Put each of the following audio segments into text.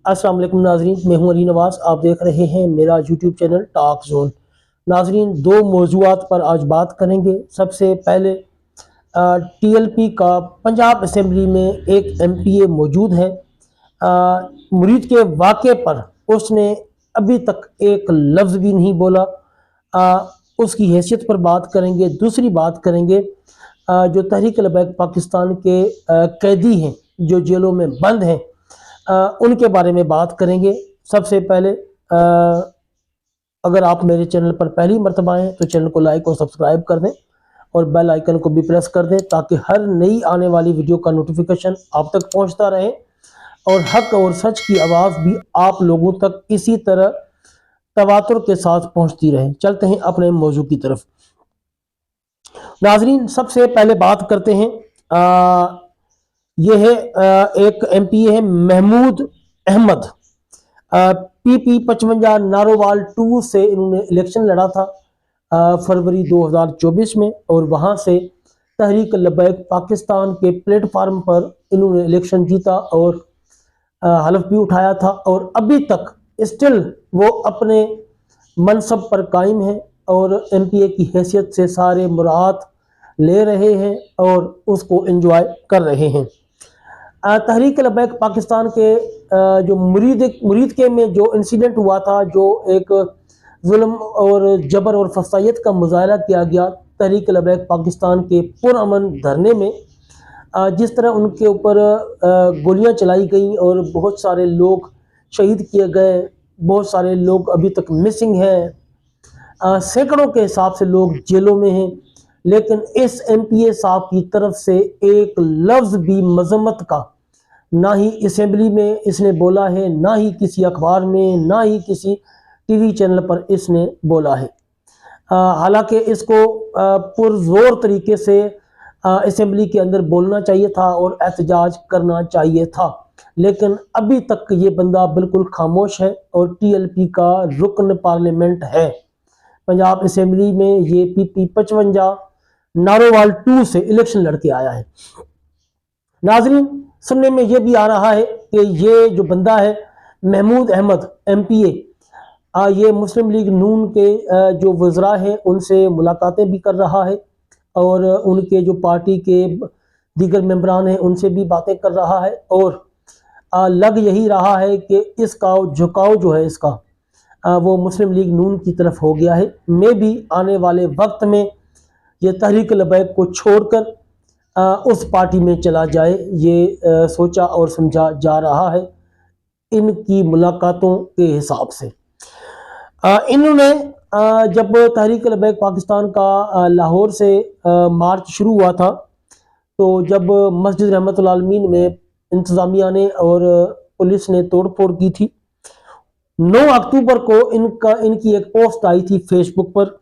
अस्सलाम वालेकुम नाजरीन, मैं हूं अली नवाज। आप देख रहे हैं मेरा यूट्यूब चैनल टॉक जोन। नाजरीन, दो मौजूआत पर आज बात करेंगे। सबसे पहले टीएलपी का पंजाब असेंबली में एक एमपीए मौजूद है। मुरीद के वाक़े पर उसने अभी तक एक लफ्ज़ भी नहीं बोला। उसकी हैसियत पर बात करेंगे। दूसरी बात करेंगे जो तहरीक लबैक पाकिस्तान के कैदी हैं, जो जेलों में बंद हैं, उनके बारे में बात करेंगे। सबसे पहले अगर आप मेरे चैनल पर पहली मर्तबा हैं तो चैनल को लाइक और सब्सक्राइब कर दें और बेल आइकन को भी प्रेस कर दें ताकि हर नई आने वाली वीडियो का नोटिफिकेशन आप तक पहुंचता रहे और हक और सच की आवाज़ भी आप लोगों तक इसी तरह तवातुर के साथ पहुंचती रहे। चलते हैं अपने मौजू की तरफ। नाजरीन, सबसे पहले बात करते हैं, यह है एक एमपीए है महमूद अहमद। पीपी 55 नारोवाल 2 से इन्होंने इलेक्शन लड़ा था फरवरी 2024 में और वहां से तहरीक लबैक पाकिस्तान के प्लेटफार्म पर इन्होंने इलेक्शन जीता और हलफ भी उठाया था और अभी तक स्टिल वो अपने मनसब पर कायम है और एमपीए की हैसियत से सारे मुराद ले रहे हैं और उसको एंजॉय कर रहे हैं। तहरीक लबैक पाकिस्तान के जो मुरीद के में जो इंसिडेंट हुआ था, जो एक जुल्म और जबर और फसायत का मुजाहरा किया गया तहरीक लबैक पाकिस्तान के पुरअमन धरने में, जिस तरह उनके ऊपर गोलियां चलाई गई और बहुत सारे लोग शहीद किए गए, बहुत सारे लोग अभी तक मिसिंग हैं, सैकड़ों के हिसाब से लोग जेलों में हैं, लेकिन इस एमपीए साहब की तरफ से एक लफ्ज़ भी मजम्मत का ना ही असेंबली में इसने बोला है, ना ही किसी अखबार में, ना ही किसी टीवी चैनल पर इसने बोला है। हालांकि इसको पुरजोर तरीके से असेंबली के अंदर बोलना चाहिए था और एहतजाज करना चाहिए था, लेकिन अभी तक ये बंदा बिल्कुल खामोश है और टीएलपी का रुकन पार्लियामेंट है। पंजाब असेंबली में ये पीपी 55 नारोवाल 2 से इलेक्शन लड़के आया है। नाजरीन, सुनने में ये भी आ रहा है कि ये जो बंदा है महमूद अहमद एमपीए, ये मुस्लिम लीग नून के जो वज़रा हैं उनसे मुलाकातें भी कर रहा है और उनके जो पार्टी के दीगर मेंबरान हैं उनसे भी बातें कर रहा है और लग यही रहा है कि इसका झुकाव जो है इसका वो मुस्लिम लीग नून की तरफ हो गया है। मैं भी आने वाले वक्त में ये तहरीक लबैक को छोड़कर उस पार्टी में चला जाए, ये सोचा और समझा जा रहा है इनकी मुलाकातों के हिसाब से। इन्होंने जब तहरीक लबैक पाकिस्तान का लाहौर से मार्च शुरू हुआ था, तो जब मस्जिद रहमतुल आलमीन में इंतज़ामिया ने और पुलिस ने तोड़फोड़ की थी, 9 अक्टूबर को इनकी एक पोस्ट आई थी फेसबुक पर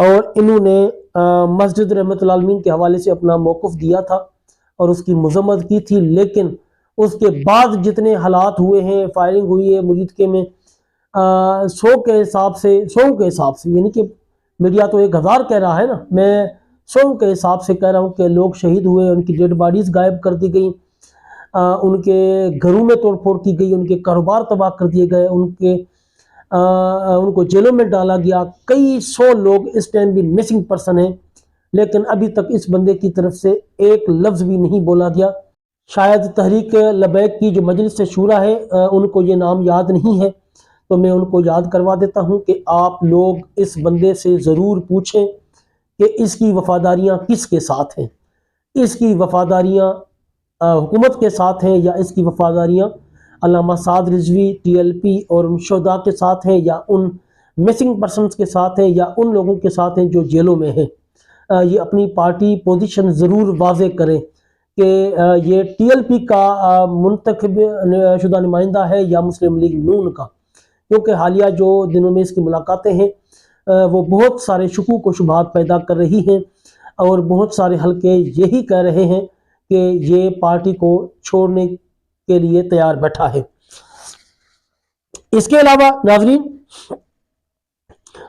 और इन्होंने मस्जिद रहमतुल आलमीन के हवाले से अपना मौक़िफ़ दिया था और उसकी मज़म्मत की थी। लेकिन उसके बाद जितने हालात हुए हैं, फायरिंग हुई है मुरीद के में, 100 के हिसाब से यानी कि मीडिया तो 1000 कह रहा है ना, मैं 100 के हिसाब से कह रहा हूँ कि लोग शहीद हुए, उनकी डेड बॉडीज़ गायब कर दी गई, उनके घरों में तोड़फोड़ की गई, उनके कारोबार तबाह कर दिए गए, उनको जेलों में डाला गया। कई 100 लोग इस टाइम भी मिसिंग पर्सन हैं, लेकिन अभी तक इस बंदे की तरफ से एक लफ्ज़ भी नहीं बोला गया। शायद तहरीक लबैक की जो मजलिस शूरा है उनको ये नाम याद नहीं है, तो मैं उनको याद करवा देता हूँ कि आप लोग इस बंदे से ज़रूर पूछें कि इसकी वफ़ादारियाँ किसके साथ हैं। इसकी वफ़ादारियाँ हुकूमत के साथ हैं या इसकी वफ़ादारियाँ अल्लामा साद रिजवी, टीएलपी और उन शोहदा के साथ हैं या उन मिसिंग पर्सनस के साथ हैं या उन लोगों के साथ हैं जो जेलों में हैं। ये अपनी पार्टी पोजीशन ज़रूर वाज़े करें कि ये टीएलपी का मुंतखब शुदा नुमाइंदा है या मुस्लिम लीग नून का, क्योंकि हालिया जो दिनों में इसकी मुलाकातें हैं वो बहुत सारे शुकूक व शुबहात पैदा कर रही हैं और बहुत सारे हल्के यही कह रहे हैं कि ये पार्टी को छोड़ने के लिए तैयार बैठा है। इसके अलावा नाजरीन,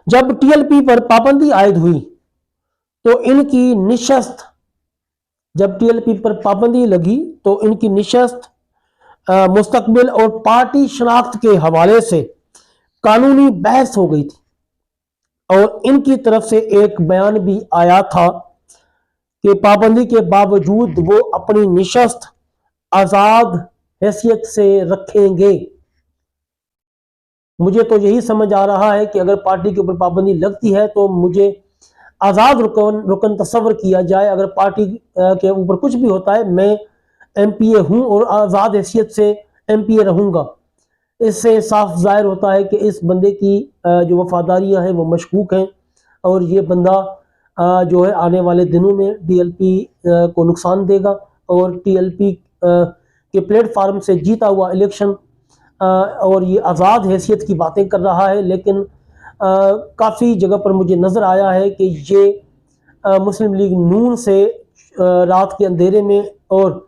जब टीएलपी पर पाबंदी आयद हुई तो इनकी निशस्त, जब टीएलपी पर पाबंदी लगी तो इनकी निशस्त मुस्तकबिल और पार्टी शनाख्त के हवाले से कानूनी बहस हो गई थी और इनकी तरफ से एक बयान भी आया था कि पाबंदी के बावजूद वो अपनी निशस्त आज़ाद हैसियत से रखेंगे। मुझे तो यही समझ आ रहा है कि अगर पार्टी के ऊपर पाबंदी लगती है तो मुझे आज़ाद रुकन तस्वर किया जाए। अगर पार्टी के ऊपर कुछ भी होता है, मैं MPA हूँ और आज़ाद हैसियत से MPA रहूँगा। इससे साफ ज़ाहिर होता है कि इस बंदे की जो वफादारियाँ हैं वो मशकूक हैं और ये बंदा जो है आने वाले दिनों में TLP को नुकसान देगा और TLP के प्लेटफार्म से जीता हुआ इलेक्शन और ये आज़ाद हैसियत की बातें कर रहा है। लेकिन काफ़ी जगह पर मुझे नज़र आया है कि ये मुस्लिम लीग नून से रात के अंधेरे में और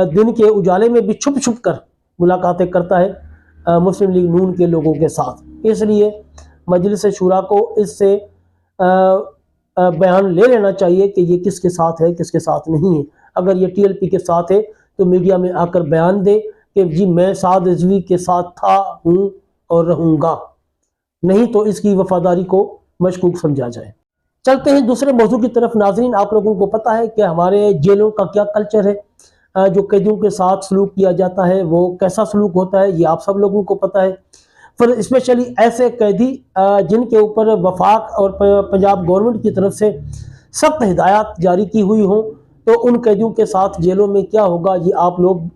दिन के उजाले में भी छुप छुप कर मुलाकातें करता है मुस्लिम लीग नून के लोगों के साथ। इसलिए मजलिस शूरा को इससे बयान ले लेना चाहिए कि ये किसके साथ है, किसके साथ नहीं है। अगर ये TLP के साथ है तो मीडिया में आकर बयान दे कि जी मैं साद रिजवी के साथ था, हूँ और रहूँगा, नहीं तो इसकी वफादारी को मशकूक समझा जाए। चलते हैं दूसरे मौजू की तरफ। नाज़रीन, आप लोगों को पता है कि हमारे जेलों का क्या कल्चर है, जो कैदियों के साथ सलूक किया जाता है वो कैसा सलूक होता है, ये आप सब लोगों को पता है। फिर स्पेशली ऐसे कैदी जिनके ऊपर वफाक और पंजाब गवर्नमेंट की तरफ से सख्त हिदायत जारी की हुई हों, तो उन कैदियों के साथ जेलों में क्या होगा ये आप लोग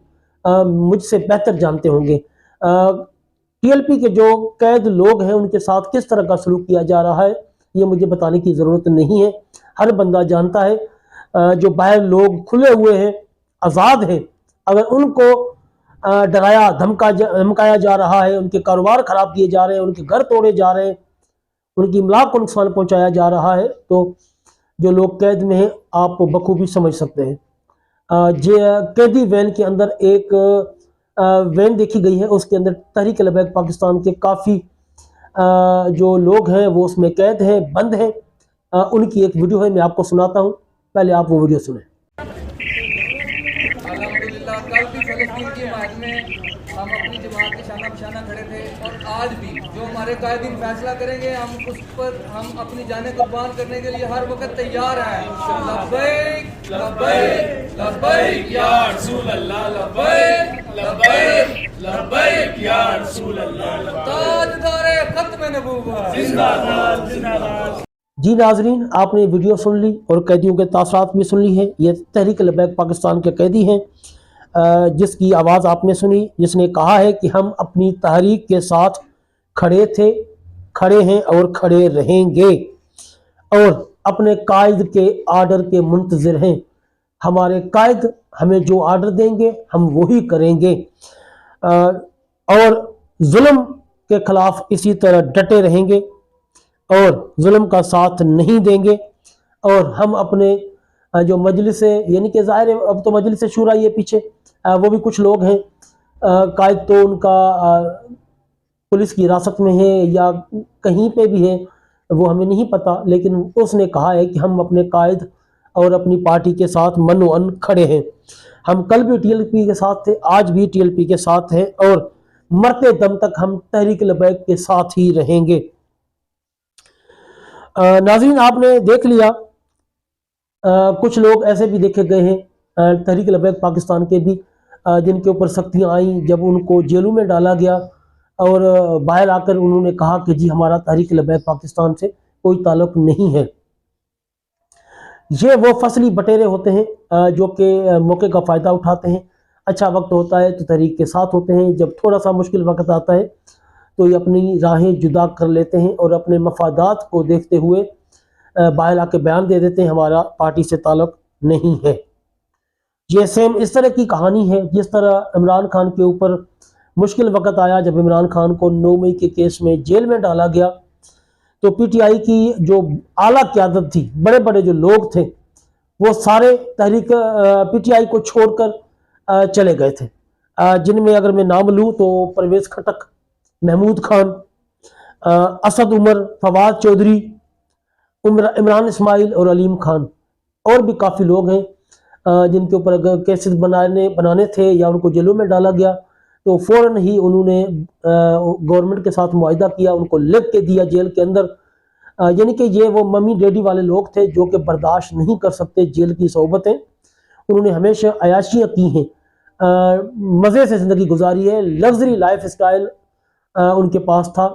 मुझसे बेहतर जानते होंगे। TLP के जो कैद लोग हैं उनके साथ किस तरह का सलूक किया जा रहा है ये मुझे बताने की ज़रूरत नहीं है, हर बंदा जानता है। जो बाहर लोग खुले हुए हैं, आज़ाद हैं, अगर उनको डराया धमकाया जा रहा है, उनके कारोबार ख़राब किए जा रहे हैं, उनके घर तोड़े जा रहे हैं, उनकी इमलाक को नुकसान पहुँचाया जा रहा है, तो जो लोग कैद में हैं आप बखूबी समझ सकते हैं। कैदी वैन के अंदर एक वैन देखी गई है, उसके अंदर तहरीक लबैक पाकिस्तान के काफ़ी जो लोग हैं वो उसमें कैद हैं, बंद हैं। उनकी एक वीडियो है, मैं आपको सुनाता हूँ, पहले आप वो वीडियो सुनें। अल्हम्दुलिल्लाह कल भी फ़लस्तीन की हिमायत में हम अपनी जमात के शाना बशाना खड़े थे और आज भी जो हमारे कायदीन फैसला करेंगे हम उस पर हम अपनी जानें कुर्बान करने के लिए हर वक्त तैयार हैं। लब्बैक लब्बैक लब्बैक या रसूल अल्लाह, लब्बैक लब्बैक लब्बैक या रसूल अल्लाह, ताजदारे खत्म नबूवत जिंदाबाद जिंदाबाद। जी नाजरीन, आपने वीडियो सुन ली और कैदियों के तासरात भी सुन ली है। ये तहरीक लबैक पाकिस्तान के कैदी हैं जिसकी आवाज़ आपने सुनी, जिसने कहा है कि हम अपनी तहरीक के साथ खड़े थे, खड़े हैं और खड़े रहेंगे और अपने कायद के आर्डर के मुंतज़िर हैं। हमारे कायद हमें जो आर्डर देंगे हम वही करेंगे और जुल्म के ख़िलाफ़ इसी तरह डटे रहेंगे और जुल्म का साथ नहीं देंगे। और हम अपने जो मजलिस यानी कि ज़ाहिर है अब तो मजलिस शूरा ये पीछे वो भी कुछ लोग हैं, कायद तो उनका पुलिस की हिरासत में है या कहीं पे भी है वो हमें नहीं पता, लेकिन उसने कहा है कि हम अपने कायद और अपनी पार्टी के साथ मनो अन खड़े हैं। हम कल भी TLP के साथ थे, आज भी TLP के साथ हैं और मरते दम तक हम तहरीक लबैक के साथ ही रहेंगे। नाज़रीन, आपने देख लिया कुछ लोग ऐसे भी देखे गए हैं तहरीक लबैक पाकिस्तान के भी जिनके ऊपर सख्तियाँ आई जब उनको जेलों में डाला गया और बाहर आकर उन्होंने कहा कि जी हमारा तहरीक लबैक पाकिस्तान से कोई ताल्लुक़ नहीं है। ये वो फसली बटेरे होते हैं जो कि मौके का फ़ायदा उठाते हैं। अच्छा वक्त होता है तो तहरीक के साथ होते हैं, जब थोड़ा सा मुश्किल वक्त आता है तो ये अपनी राहें जुदा कर लेते हैं और अपने मफादात को देखते हुए बाहर आके बयान दे देते हैं हमारा पार्टी से ताल्लुक़ नहीं है। ये सेम इस तरह की कहानी है जिस तरह इमरान खान के ऊपर मुश्किल वक्त आया जब इमरान खान को 9 मई के केस में जेल में डाला गया, तो PTI की जो आला क़यादत थी, बड़े बड़े जो लोग थे वो सारे तहरीक PTI को छोड़कर चले गए थे, जिनमें अगर मैं नाम लूँ तो परवेज़ खटक, महमूद खान, असद उमर, फवाद चौधरी, इमरान इस्माइल और अलीम खान, और भी काफ़ी लोग हैं جن کے اوپر اگر کیسز بنانے تھے یا ان کو جیلوں میں ڈالا گیا تو فوراً ہی انہوں نے گورنمنٹ کے ساتھ معاہدہ کیا، ان کو لکھ کے دیا جیل کے اندر، یعنی کہ یہ وہ ممی ڈیڈی والے لوگ تھے جو کہ برداشت نہیں کر سکتے جیل کی صحبتیں۔ انہوں نے ہمیشہ عیاشیاں کی ہیں، مزے سے زندگی گزاری ہے، لگژری لائف اسٹائل ان کے پاس تھا،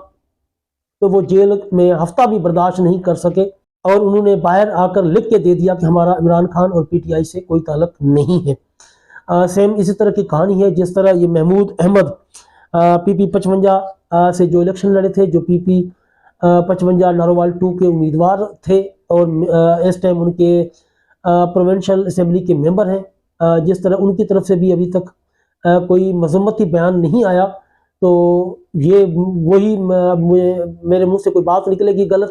تو وہ جیل میں ہفتہ بھی برداشت نہیں کر سکے اور انہوں نے باہر آ کر لکھ کے دے دیا کہ ہمارا عمران خان اور پی ٹی آئی سے کوئی تعلق نہیں ہے۔ سیم اسی طرح کی کہانی ہے جس طرح یہ محمود احمد پی پی 55 سے جو الیکشن لڑے تھے، جو پی پی 55 نارووال 2 کے امیدوار تھے اور اس ٹائم ان کے پروونشل اسمبلی کے ممبر ہیں، جس طرح ان کی طرف سے بھی ابھی تک کوئی مذمتی بیان نہیں آیا، تو یہ وہی میرے منہ سے کوئی بات نکلے گی غلط،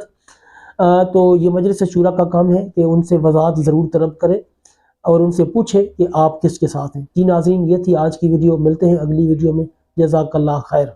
تو یہ مجلس شورا کا کام ہے کہ ان سے وضاحت ضرور طلب کرے اور ان سے پوچھے کہ آپ کس کے ساتھ ہیں۔ جی ناظرین، یہ تھی آج کی ویڈیو، ملتے ہیں اگلی ویڈیو میں، جزاک اللہ خیر۔